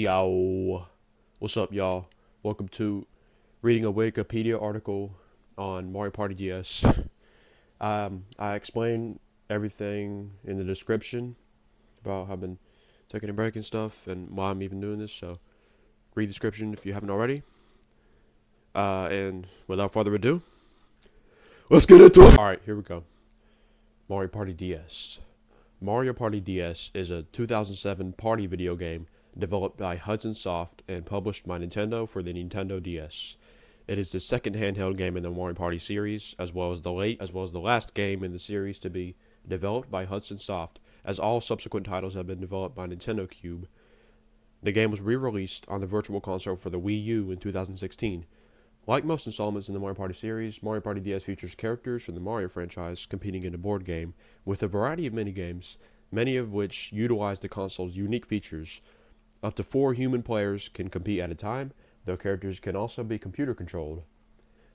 Yo, what's up, y'all? Welcome to reading a Wikipedia article on Mario Party DS. I explain everything in the description about how I've been taking a break and stuff and why I'm even doing this, so read the description if you haven't already. And without further ado, let's get into it! Alright, here we go. Mario Party DS. Mario Party DS is a 2007 party video game developed by Hudson Soft and published by Nintendo for the Nintendo DS. It is the second handheld game in the Mario Party series, as well as the last game in the series to be developed by Hudson Soft, as all subsequent titles have been developed by Nintendo Cube. The game was re-released on the Virtual Console for the Wii U in 2016. Like most installments in the Mario Party series, Mario Party DS features characters from the Mario franchise competing in a board game with a variety of minigames, many of which utilize the console's unique features. Up to 4 human players can compete at a time, though characters can also be computer controlled.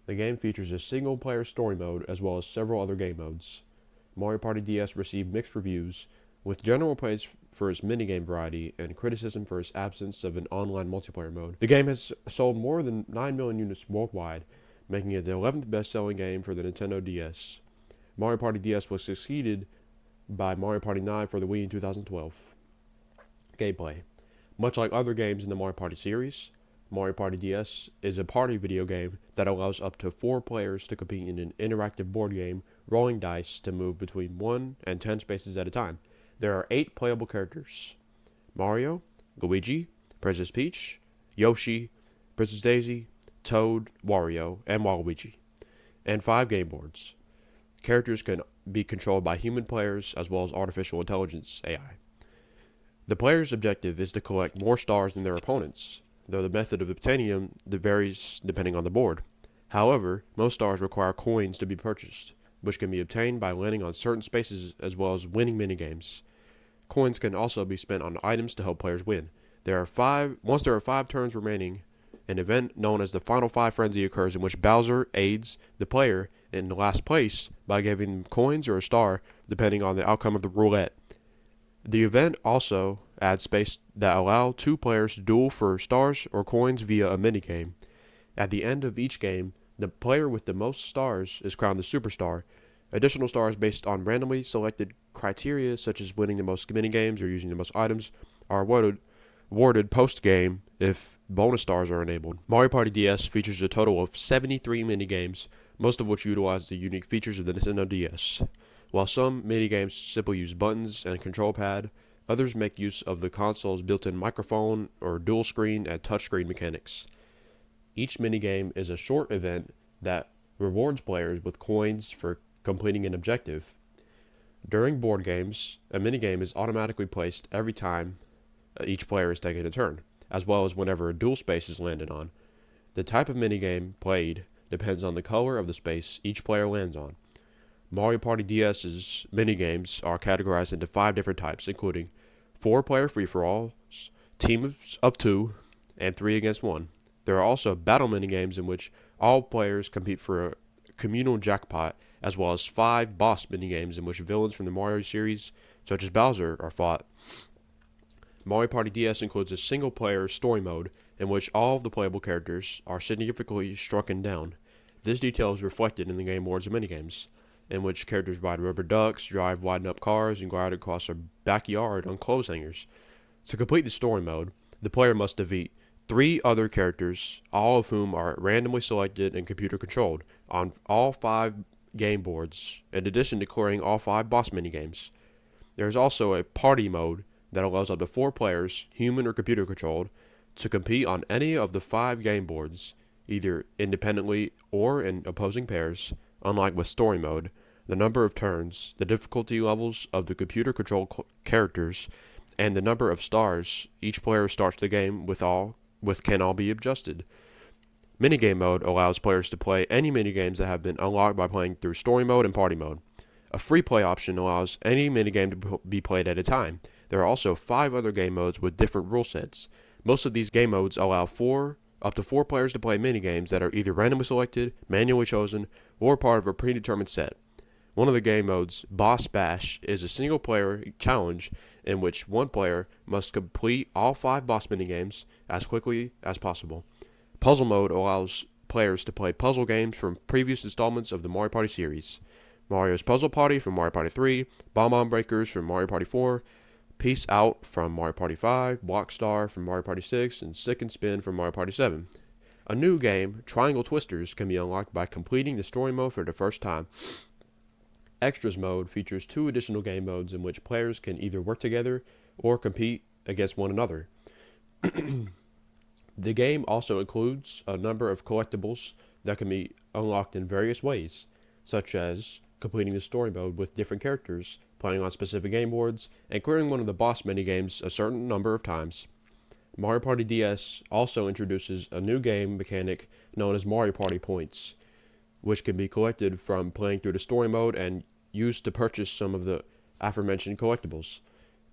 The game features a single player story mode as well as several other game modes. Mario Party DS received mixed reviews, with general praise for its minigame variety and criticism for its absence of an online multiplayer mode. The game has sold more than 9 million units worldwide, making it the 11th best-selling game for the Nintendo DS. Mario Party DS was succeeded by Mario Party 9 for the Wii in 2012. Gameplay. Much like other games in the Mario Party series, Mario Party DS is a party video game that allows up to 4 players to compete in an interactive board game, rolling dice to move between 1 and 10 spaces at a time. There are 8 playable characters: Mario, Luigi, Princess Peach, Yoshi, Princess Daisy, Toad, Wario, and Waluigi, and 5 game boards. Characters can be controlled by human players as well as artificial intelligence AI. The player's objective is to collect more stars than their opponents, though the method of obtaining them varies depending on the board. However, most stars require coins to be purchased, which can be obtained by landing on certain spaces as well as winning minigames. Coins can also be spent on items to help players win. Once there are 5 turns remaining, an event known as the Final 5 Frenzy occurs in which Bowser aids the player in last place by giving them coins or a star, depending on the outcome of the roulette. The event also adds space that allow 2 players to duel for stars or coins via a minigame. At the end of each game, the player with the most stars is crowned the superstar. Additional stars based on randomly selected criteria, such as winning the most minigames or using the most items, are awarded post-game if bonus stars are enabled. Mario Party DS features a total of 73 minigames, most of which utilize the unique features of the Nintendo DS. While some minigames simply use buttons and control pad, others make use of the console's built-in microphone or dual screen and touchscreen mechanics. Each minigame is a short event that rewards players with coins for completing an objective. During board games, a minigame is automatically placed every time each player is taking a turn, as well as whenever a dual space is landed on. The type of minigame played depends on the color of the space each player lands on. Mario Party DS's minigames are categorized into 5 different types, including 4-player free-for-alls, teams of 2, and 3 against 1. There are also battle minigames in which all players compete for a communal jackpot, as well as 5 boss minigames in which villains from the Mario series, such as Bowser, are fought. Mario Party DS includes a single-player story mode in which all of the playable characters are significantly shrunken down. This detail is reflected in the game boards and minigames, in which characters ride rubber ducks, drive widen-up cars, and glide across a backyard on clothes hangers. To complete the story mode, the player must defeat 3 other characters, all of whom are randomly selected and computer-controlled, on all 5 game boards, in addition to clearing all 5 boss minigames. There is also a party mode that allows up to 4 players, human or computer-controlled, to compete on any of the 5 game boards, either independently or in opposing pairs. Unlike with story mode, the number of turns, the difficulty levels of the computer-controlled characters, and the number of stars each player starts the game with can all be adjusted. Minigame mode allows players to play any minigames that have been unlocked by playing through story mode and party mode. A free play option allows any minigame to be played at a time. There are also 5 other game modes with different rule sets. Most of these game modes allow up to 4 players to play minigames that are either randomly selected, manually chosen, or part of a predetermined set. One of the game modes, Boss Bash, is a single-player challenge in which one player must complete all 5 boss minigames as quickly as possible. Puzzle mode allows players to play puzzle games from previous installments of the Mario Party series. Mario's Puzzle Party from Mario Party 3, Bomb Breakers from Mario Party 4, Peace Out from Mario Party 5, Block Star from Mario Party 6, and Stick and Spin from Mario Party 7. A new game, Triangle Twisters, can be unlocked by completing the story mode for the first time. Extras mode features 2 additional game modes in which players can either work together or compete against one another. The game also includes a number of collectibles that can be unlocked in various ways, such as completing the story mode with different characters, playing on specific game boards, and clearing one of the boss minigames a certain number of times. Mario Party DS also introduces a new game mechanic known as Mario Party Points, which can be collected from playing through the story mode and used to purchase some of the aforementioned collectibles.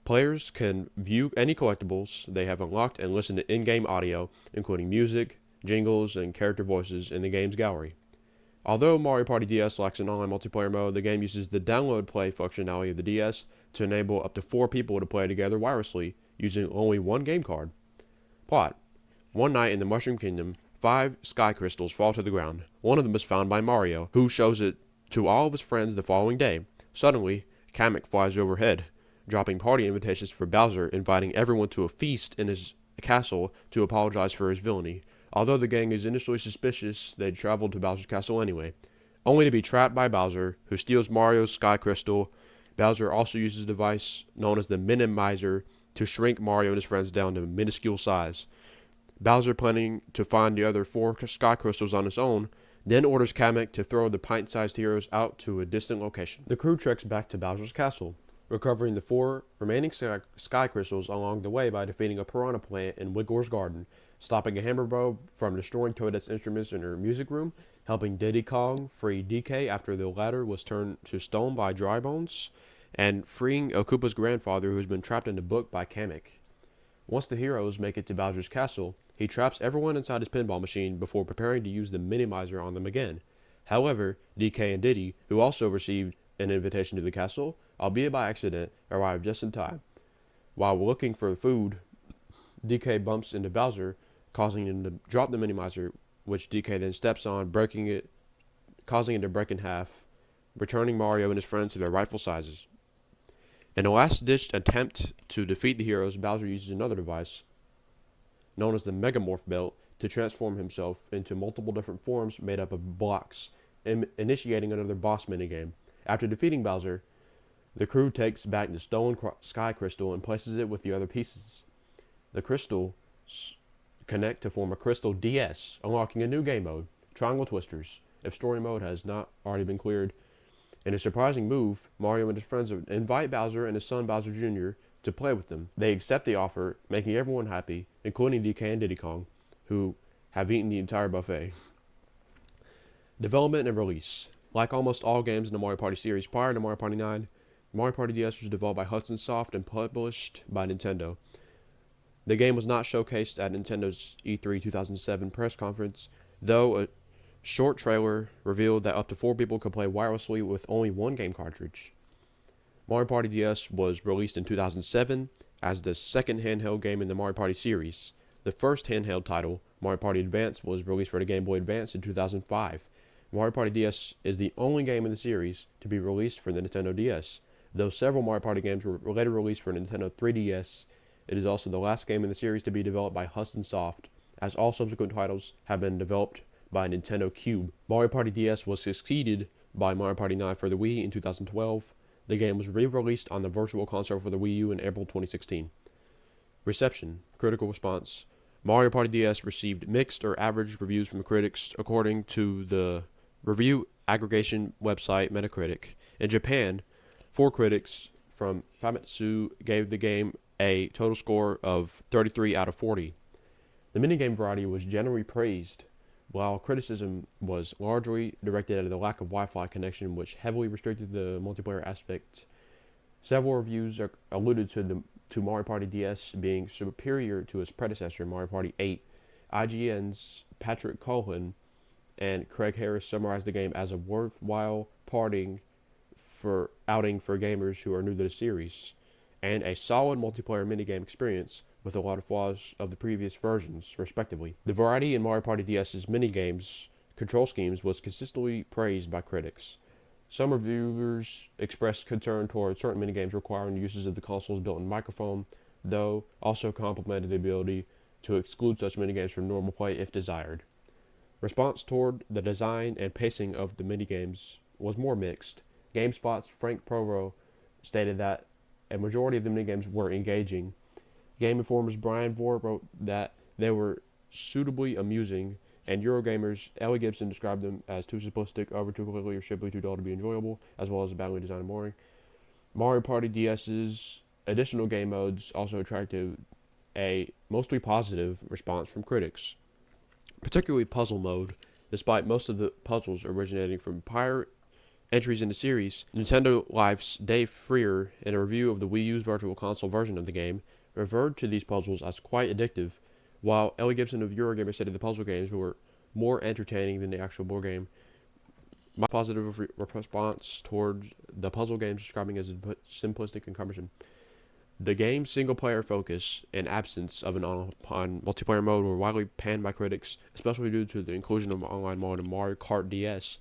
Players can view any collectibles they have unlocked and listen to in-game audio, including music, jingles, and character voices in the game's gallery. Although Mario Party DS lacks an online multiplayer mode, the game uses the download play functionality of the DS to enable up to 4 people to play together wirelessly using only one game card. Plot. One night in the Mushroom Kingdom, 5 sky crystals fall to the ground. One of them is found by Mario, who shows it to all of his friends the following day. Suddenly, Kamek flies overhead, dropping party invitations for Bowser, inviting everyone to a feast in his castle to apologize for his villainy. Although the gang is initially suspicious, they travel to Bowser's castle anyway, only to be trapped by Bowser, who steals Mario's sky crystal. Bowser also uses a device known as the Minimizer to shrink Mario and his friends down to minuscule size. Bowser, planning to find the other 4 sky crystals on his own, then orders Kamek to throw the pint-sized heroes out to a distant location. The crew treks back to Bowser's castle, recovering the 4 remaining sky crystals along the way by defeating a piranha plant in Wiggler's garden, stopping a Hammer Bro from destroying Toadette's instruments in her music room, helping Diddy Kong free DK after the latter was turned to stone by Dry Bones, and freeing El Koopa's grandfather, who has been trapped in the book by Kamek. Once the heroes make it to Bowser's castle, he traps everyone inside his pinball machine before preparing to use the Minimizer on them again. However, DK and Diddy, who also received an invitation to the castle, albeit by accident, arrive just in time. While looking for food, DK bumps into Bowser, causing him to drop the Minimizer, which DK then steps on, causing it to break in half, returning Mario and his friends to their rightful sizes. In a last-ditch attempt to defeat the heroes, Bowser uses another device, known as the Megamorph Belt, to transform himself into multiple different forms made up of blocks, initiating another boss minigame. After defeating Bowser, the crew takes back the stolen sky crystal and places it with the other pieces. The crystals connect to form a Crystal DS, unlocking a new game mode, Triangle Twisters, if story mode has not already been cleared. In a surprising move, Mario and his friends invite Bowser and his son Bowser Jr. to play with them. They accept the offer, making everyone happy, including DK and Diddy Kong, who have eaten the entire buffet. Development and release. Like almost all games in the Mario Party series prior to Mario Party 9, Mario Party DS was developed by Hudson Soft and published by Nintendo. The game was not showcased at Nintendo's E3 2007 press conference, though a short trailer revealed that up to 4 people could play wirelessly with only one game cartridge. Mario Party DS was released in 2007 as the second handheld game in the Mario Party series. The first handheld title, Mario Party Advance, was released for the Game Boy Advance in 2005. Mario Party DS is the only game in the series to be released for the Nintendo DS. Though several Mario Party games were later released for Nintendo 3DS, it is also the last game in the series to be developed by Hudson Soft, as all subsequent titles have been developed by Nintendo Cube. Mario Party DS was succeeded by Mario Party 9 for the Wii in 2012. The game was re-released on the Virtual Console for the Wii U in April 2016. Reception. Critical response. Mario Party DS received mixed or average reviews from critics according to the review aggregation website Metacritic. In Japan, 4 critics from Famitsu gave the game a total score of 33 out of 40. The minigame variety was generally praised, while criticism was largely directed at the lack of Wi-Fi connection, which heavily restricted the multiplayer aspect. Several reviews alluded to Mario Party DS being superior to its predecessor, Mario Party 8. IGN's Patrick Cullen and Craig Harris summarized the game as a worthwhile outing for gamers who are new to the series. and a solid multiplayer minigame experience with a lot of flaws of the previous versions, respectively. The variety in Mario Party DS's minigames control schemes was consistently praised by critics. Some reviewers expressed concern toward certain minigames requiring uses of the console's built-in microphone, though also complimented the ability to exclude such minigames from normal play if desired. Response toward the design and pacing of the minigames was more mixed. GameSpot's Frank Provo stated that a majority of the minigames were engaging. Game Informer's Brian Vore wrote that they were suitably amusing, and Eurogamer's Ellie Gibson described them as too simplistic, over too quickly, or simply too dull to be enjoyable, as well as badly designed and boring. Mario Party DS's additional game modes also attracted a mostly positive response from critics, particularly puzzle mode. Despite most of the puzzles originating from prior entries in the series, Nintendo Life's Dave Freer, in a review of the Wii U's Virtual Console version of the game, referred to these puzzles as quite addictive, while Ellie Gibson of Eurogamer said the puzzle games were more entertaining than the actual board game. My positive response toward the puzzle games describing as simplistic and cumbersome. The game's single-player focus and absence of an online multiplayer mode were widely panned by critics, especially due to the inclusion of an online mode in Mario Kart DS,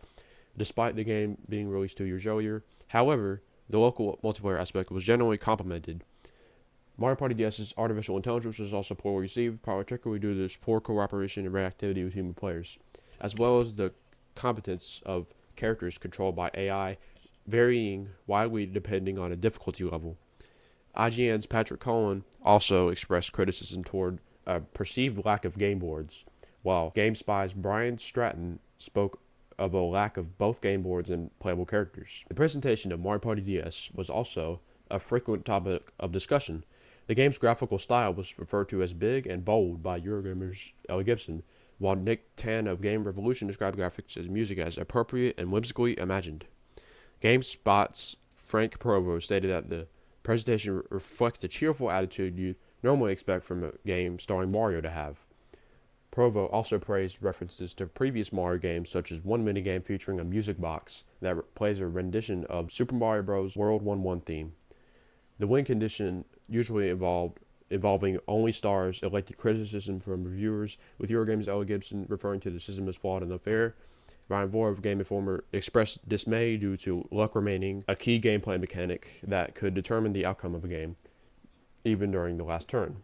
despite the game being released 2 years earlier. However, the local multiplayer aspect was generally complimented. Mario Party DS's artificial intelligence was also poorly received, particularly due to its poor cooperation and reactivity with human players, as well as the competence of characters controlled by AI, varying widely depending on a difficulty level. IGN's Patrick Cullen also expressed criticism toward a perceived lack of game boards, while GameSpy's Brian Stratton spoke of a lack of both game boards and playable characters. The presentation of Mario Party DS was also a frequent topic of discussion. The game's graphical style was referred to as big and bold by Eurogamer's Ellie Gibson, while Nick Tan of Game Revolution described graphics as music as appropriate and whimsically imagined. GameSpot's Frank Provo stated that the presentation reflects the cheerful attitude you normally expect from a game starring Mario to have. Provo also praised references to previous Mario games, such as one minigame featuring a music box that plays a rendition of Super Mario Bros. World 1-1 theme. The win condition usually involving only stars elected criticism from reviewers, with Eurogamer's Ellie Gibson referring to the system as flawed and unfair. Ryan Vore of Game Informer expressed dismay due to luck remaining a key gameplay mechanic that could determine the outcome of a game, even during the last turn.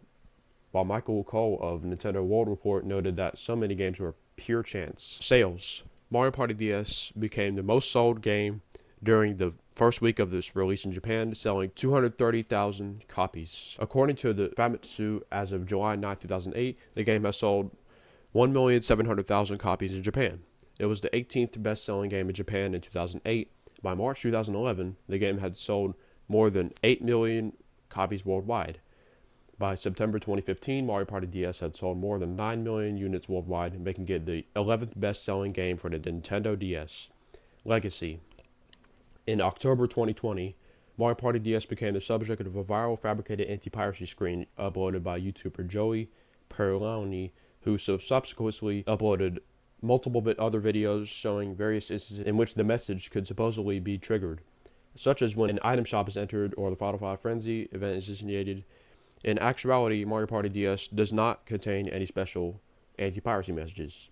While Michael Cole of Nintendo World Report noted that some minigames were pure chance. Sales. Mario Party DS became the most sold game during the first week of its release in Japan, selling 230,000 copies. According to the Famitsu, as of July 9, 2008, the game has sold 1,700,000 copies in Japan. It was the 18th best-selling game in Japan in 2008. By March 2011, the game had sold more than 8 million copies worldwide. By September 2015, Mario Party DS had sold more than 9 million units worldwide, making it the 11th best-selling game for the Nintendo DS. Legacy. In October 2020, Mario Party DS became the subject of a viral fabricated anti-piracy screen uploaded by YouTuber Joey Perloni, who subsequently uploaded multiple other videos showing various instances in which the message could supposedly be triggered, such as when an item shop is entered or the Final Five Frenzy event is initiated. In actuality, Mario Party DS does not contain any special anti-piracy messages.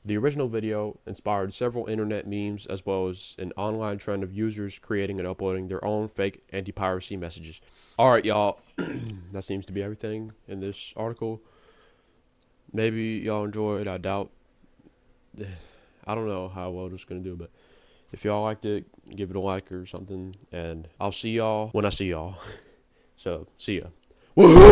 The original video inspired several internet memes as well as an online trend of users creating and uploading their own fake anti-piracy messages. Alright, y'all, that seems to be everything in this article. Maybe y'all enjoy it, I doubt. I don't know how well it's going to do, but if y'all liked it, give it a like or something, and I'll see y'all when I see y'all. So, see ya. Woohoo!